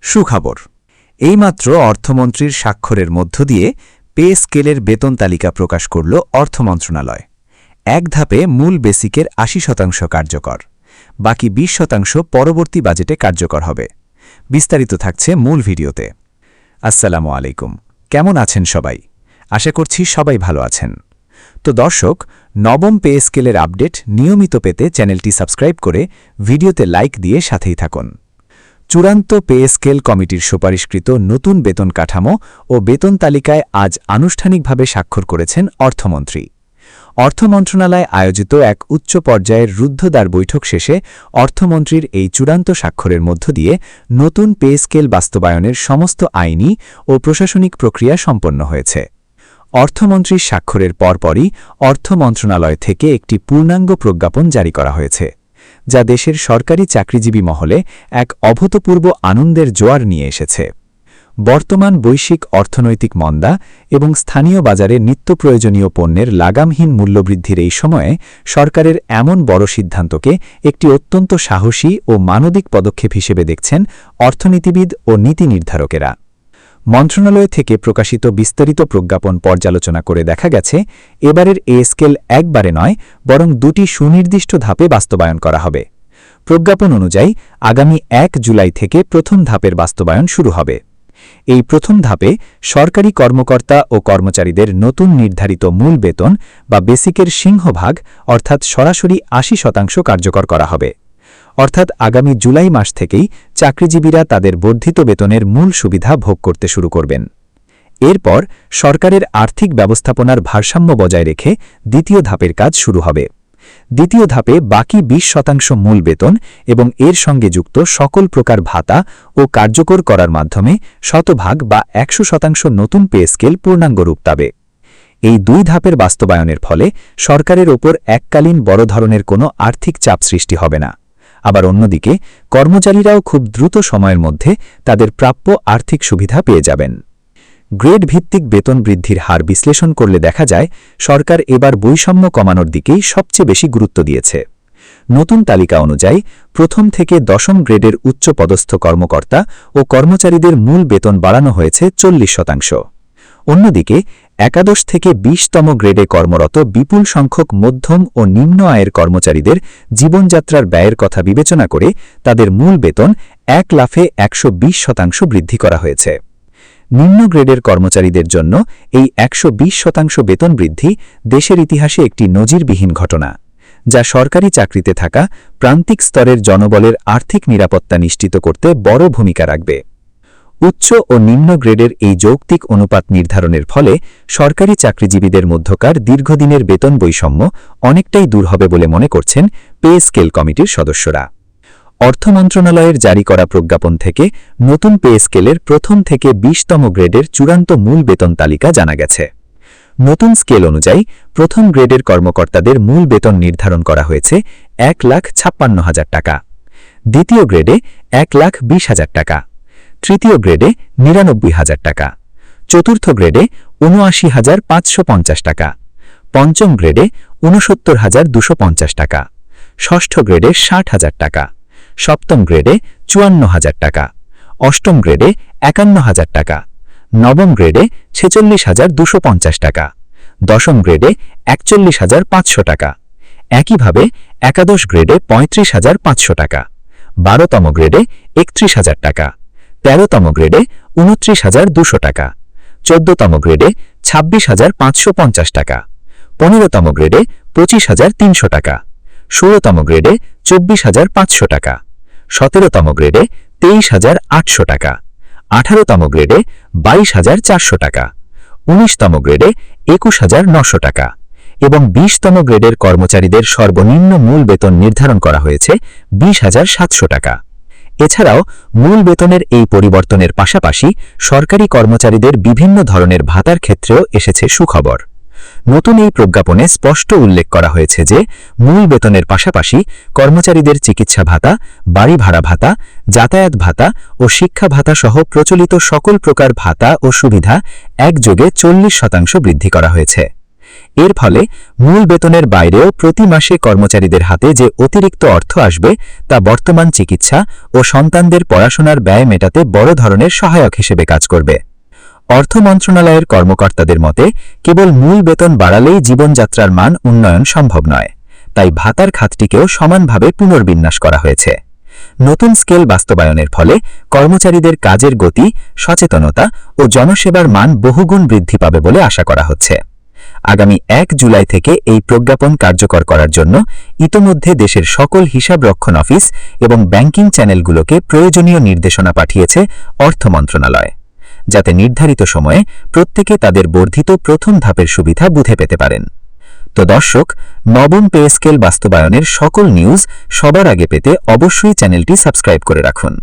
সুখবর। এইমাত্র অর্থমন্ত্রীর স্বাক্ষরের মধ্য দিয়ে পে স্কেলের বেতন তালিকা প্রকাশ করল অর্থ মন্ত্রণালয়। এক ধাপে মূল বেসিকের ৮০% কার্যকর, বাকি ২০% পরবর্তী বাজেটে কার্যকর হবে। বিস্তারিত থাকছে মূল ভিডিওতে। আসসালামু আলাইকুম, কেমন আছেন সবাই? আশা করছি সবাই ভালো আছেন। তো দর্শক, নবম পে স্কেলের আপডেট নিয়মিত পেতে চ্যানেলটি সাবস্ক্রাইব করে ভিডিওতে লাইক দিয়ে সাথেই থাকুন। চূড়ান্ত পে স্কেল কমিটির সুপারিশকৃত নতুন বেতন কাঠামো ও বেতন তালিকায় আজ আনুষ্ঠানিকভাবে স্বাক্ষর করেছেন অর্থমন্ত্রী। অর্থ মন্ত্রণালয় আয়োজিত এক উচ্চ পর্যায়ের রুদ্ধদ্বার বৈঠক শেষে অর্থমন্ত্রীর এই চূড়ান্ত স্বাক্ষরের মধ্য দিয়ে নতুন পে স্কেল বাস্তবায়নের সমস্ত আইনি ও প্রশাসনিক প্রক্রিয়া সম্পন্ন হয়েছে। অর্থমন্ত্রীর স্বাক্ষরের পরপরই অর্থ মন্ত্রণালয় থেকে একটি পূর্ণাঙ্গ প্রজ্ঞাপন জারি করা হয়েছে, যা দেশের সরকারি চাকরিজীবী মহলে এক অভূতপূর্ব আনন্দের জোয়ার নিয়ে এসেছে। বর্তমান বৈশ্বিক অর্থনৈতিক মন্দা এবং স্থানীয় বাজারে নিত্যপ্রয়োজনীয় পণ্যের লাগামহীন মূল্যবৃদ্ধির এই সময়ে সরকারের এমন বড় সিদ্ধান্তকে একটি অত্যন্ত সাহসী ও মানবিক পদক্ষেপ হিসেবে দেখছেন অর্থনীতিবিদ ও নীতি নির্ধারকেরা। মন্ত্রণালয় থেকে প্রকাশিত বিস্তারিত প্রজ্ঞাপন পর্যালোচনা করে দেখা গেছে, এবারের এ স্কেল একবারে নয়, বরং দুটি সুনির্দিষ্ট ধাপে বাস্তবায়ন করা হবে। প্রজ্ঞাপন অনুযায়ী আগামী ১ জুলাই থেকে প্রথম ধাপের বাস্তবায়ন শুরু হবে। এই প্রথম ধাপে সরকারি কর্মকর্তা ও কর্মচারীদের নতুন নির্ধারিত মূল বেতন বা বেসিকের সিংহভাগ অর্থাৎ সরাসরি ৮০% কার্যকর করা হবে। অর্থাৎ আগামী জুলাই মাস থেকেই চাকরিজীবীরা তাদের বর্ধিত বেতনের মূল সুবিধা ভোগ করতে শুরু করবেন। এরপর সরকারের আর্থিক ব্যবস্থাপনার ভারসাম্য বজায় রেখে দ্বিতীয় ধাপের কাজ শুরু হবে। দ্বিতীয় ধাপে বাকি ২০% মূল বেতন এবং এর সঙ্গে যুক্ত সকল প্রকার ভাতা ও কার্যকর করার মাধ্যমে শতভাগ বা ১০০% নতুন পে স্কেল পূর্ণাঙ্গ রূপ পাবে। এই দুই ধাপের বাস্তবায়নের ফলে সরকারের ওপর এককালীন বড় ধরনের কোনো আর্থিক চাপ সৃষ্টি হবে না। আবার অন্যদিকে কর্মচারীরাও খুব দ্রুত সময়ের মধ্যে তাদের প্রাপ্য আর্থিক সুবিধা পেয়ে যাবেন। গ্রেড ভিত্তিক বেতন বৃদ্ধির হার বিশ্লেষণ করলে দেখা যায়, সরকার এবার বৈষম্য কমানোর দিকেই সবচেয়ে বেশি গুরুত্ব দিয়েছে। নতুন তালিকা অনুযায়ী প্রথম থেকে দশম গ্রেডের উচ্চপদস্থ কর্মকর্তা ও কর্মচারীদের মূল বেতন বাড়ানো হয়েছে ৪০%। অন্যদিকে একাদশ থেকে ২০তম গ্রেডে কর্মরত বিপুল সংখ্যক মধ্যম ও নিম্ন আয়ের কর্মচারীদের জীবনযাত্রার ব্যয়ের কথা বিবেচনা করে তাদের মূল বেতন ১ লাফে ১২০% বৃদ্ধি করা হয়েছে। নিম্ন গ্রেডের কর্মচারীদের জন্য এই ১২০% বেতন বৃদ্ধি দেশের ইতিহাসে একটি নজিরবিহীন ঘটনা, যা সরকারি চাকরিতে থাকা প্রান্তিক স্তরের জনবলের আর্থিক নিরাপত্তা নিশ্চিত করতে বড় ভূমিকা রাখবে। উচ্চ ও নিম্ন গ্রেডের এই যৌক্তিক অনুপাত নির্ধারণের ফলে সরকারি চাকরিজীবীদের মধ্যকার দীর্ঘদিনের বেতন বৈষম্য অনেকটাই দূর হবে বলে মনে করছেন পে স্কেল কমিটির সদস্যরা। অর্থ মন্ত্রণালয়ের জারি করা প্রজ্ঞাপন থেকে নতুন পে স্কেলের প্রথম থেকে ২০তম গ্রেডের চূড়ান্ত মূল বেতন তালিকা জানা গেছে। নতুন স্কেল অনুযায়ী প্রথম গ্রেডের কর্মকর্তাদের মূল বেতন নির্ধারণ করা হয়েছে ১,৫৬,০০০ টাকা, দ্বিতীয় গ্রেডে ১,২০,০০০ টাকা, তৃতীয় গ্রেডে ৯৯,০০০ টাকা, চতুর্থ গ্রেডে ৭৯,৫৫০ টাকা, পঞ্চম গ্রেডে ৬৯,২৫০ টাকা, ষষ্ঠ গ্রেডে ৬০,০০০ টাকা, সপ্তম গ্রেডে ৫৪,০০০ টাকা, অষ্টম গ্রেডে ৫১,০০০ টাকা, নবম গ্রেডে ৪৬,২৫০ টাকা, দশম গ্রেডে ৪১,৫০০ টাকা। একইভাবে একাদশ গ্রেডে ৩৫,৫০০ টাকা, ১২তম গ্রেডে ৩১,০০০ টাকা, ১৩তম গ্রেডে ২৯,২০০ টাকা, ১৪তম গ্রেডে ২৬,৫৫০ টাকা, ১৫তম গ্রেডে ২৫,৩০০ টাকা, ১৬তম গ্রেডে ২৪,৫০০ টাকা, ১৭তম গ্রেডে ২৩,৮০০ টাকা, ১৮তম গ্রেডে ২২,৪০০ টাকা, ১৯তম গ্রেডে ২১,৯০০ টাকা এবং ২০তম গ্রেডের কর্মচারীদের সর্বনিম্ন মূল বেতন নির্ধারণ করা হয়েছে ২০,৭০০ টাকা। এছাড়াও মূল বেতনের এই পরিবর্তনের পাশাপাশি সরকারি কর্মচারীদের বিভিন্ন ধরনের ভাতার ক্ষেত্রেও এসেছে সুখবর। নতুন এই প্রজ্ঞাপনে স্পষ্ট উল্লেখ করা হয়েছে যে মূল বেতনের পাশাপাশি কর্মচারীদের চিকিৎসা ভাতা, বাড়ি ভাড়া ভাতা, যাতায়াত ভাতা ও শিক্ষা ভাতা সহ প্রচলিত সকল প্রকার ভাতা ও সুবিধা একযোগে ৪০% বৃদ্ধি করা হয়েছে। এর ফলে মূল বেতনের বাইরেও প্রতি মাসে কর্মচারীদের হাতে যে অতিরিক্ত অর্থ আসবে তা বর্তমান চিকিৎসা ও সন্তানদের পড়াশোনার ব্যয় মেটাতে বড় ধরনের সহায়ক হিসেবে কাজ করবে। অর্থ মন্ত্রণালয়ের কর্মকর্তাদের মতে কেবল মূল বেতন বাড়ালেই জীবনযাত্রার মান উন্নয়ন সম্ভব নয়, তাই ভাতার খাতটিকেও সমানভাবে পুনর্বিন্যাস করা হয়েছে। নতুন স্কেল বাস্তবায়নের ফলে কর্মচারীদের কাজের গতি, সচেতনতা ও জনসেবার মান বহুগুণ বৃদ্ধি পাবে বলে আশা করা হচ্ছে। আগামী ১ জুলাই থেকে এই প্রজ্ঞাপন কার্যকর করার জন্য ইতোমধ্যে দেশের সকল হিসাবরক্ষণ অফিস এবং ব্যাংকিং চ্যানেলগুলোকে প্রয়োজনীয় নির্দেশনা পাঠিয়েছে অর্থ মন্ত্রণালয়, যাতে নির্ধারিত সময়ে প্রত্যেকে তাদের বর্ধিত প্রথম ধাপের সুবিধা বুঝে পেতে পারেন। তো দর্শক, নবম পে স্কেল বাস্তবায়নের সকল নিউজ সবার আগে পেতে অবশ্যই চ্যানেলটি সাবস্ক্রাইব করে রাখুন।